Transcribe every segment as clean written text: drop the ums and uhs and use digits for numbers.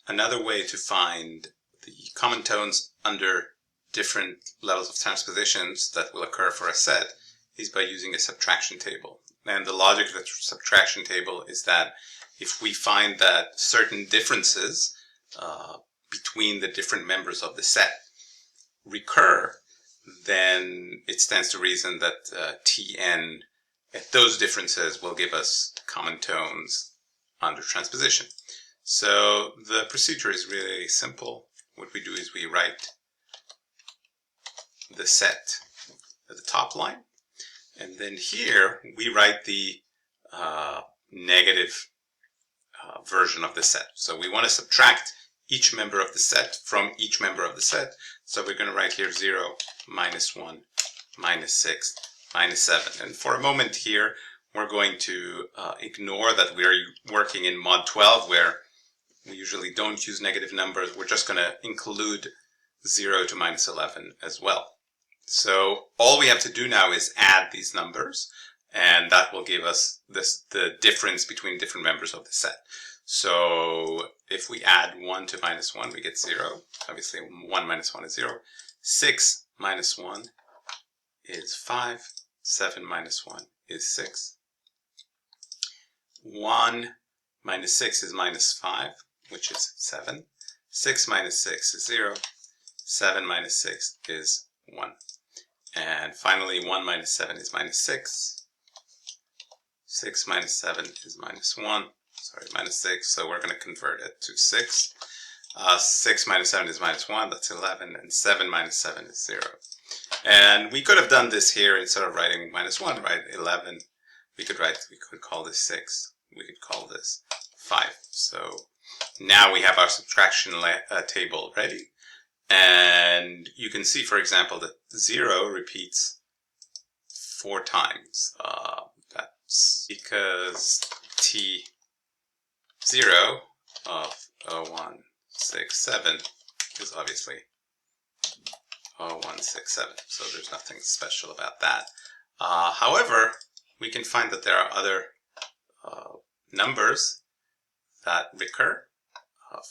Another way to find the common tones under different levels of transpositions that will occur for a set is by using a subtraction table. And the logic of the subtraction table is that if we find that certain differences between the different members of the set recur, then it stands to reason that Tn at those differences will give us common tones under transposition. So the procedure is really simple. What we do is we write the set at the top line, and then here we write the negative version of the set. So we want to subtract each member of the set from each member of the set. So we're going to write here 0, minus 1, minus 6, minus 7. And for a moment here, we're going to ignore that we're working in mod 12, where we usually don't use negative numbers. We're just going to include 0 to minus 11 as well. So all we have to do now is add these numbers, and that will give us the difference between different members of the set. So if we add 1 to minus 1, we get 0. Obviously 1 minus 1 is 0. 6 minus 1 is 5. 7 minus 1 is 6. 1 minus 6 is minus 5, which is 7. 6 minus 6 is 0. 7 minus 6 is 1. And finally, 1 minus 7 is minus 6. 6 minus 7 is minus 1. Sorry, minus 6. So we're going to convert it to 6. 6 minus 7 is minus 1. That's 11. And 7 minus 7 is 0. And we could have done this here instead of writing minus 1, right? 11. We could call this 6. We could call this 5. So now we have our subtraction table ready. And you can see, for example, that 0 repeats 4 times. That's because T0 of 0167 is obviously 0167. So there's nothing special about that. However, we can find that there are other numbers that recur.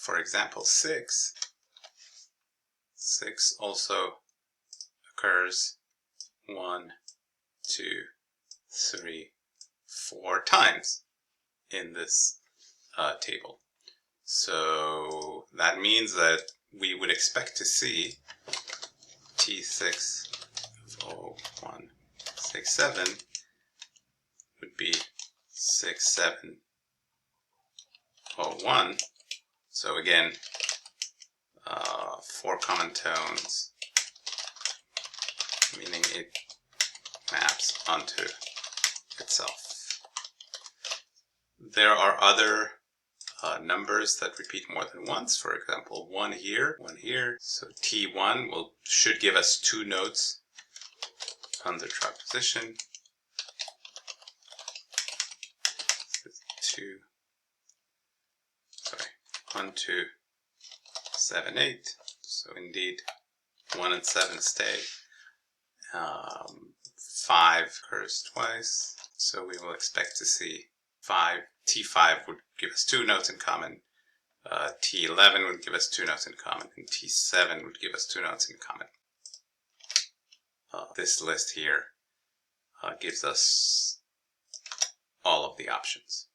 For example, 6. 6 also occurs 1, 2, 3, 4 times in this table. So that means that we would expect to see T6 of 0167 would be 6701. So again, 4 common tones, meaning it maps onto itself. There are other numbers that repeat more than once. For example, 1 here, 1 here. So T1 should give us 2 notes under transposition. 1, 2, 7, 8. So indeed, 1 and 7 stay. 5 occurs twice. So we will expect to see 5. T5 would give us 2 notes in common. T11 would give us 2 notes in common. And T7 would give us 2 notes in common. This list here gives us all of the options.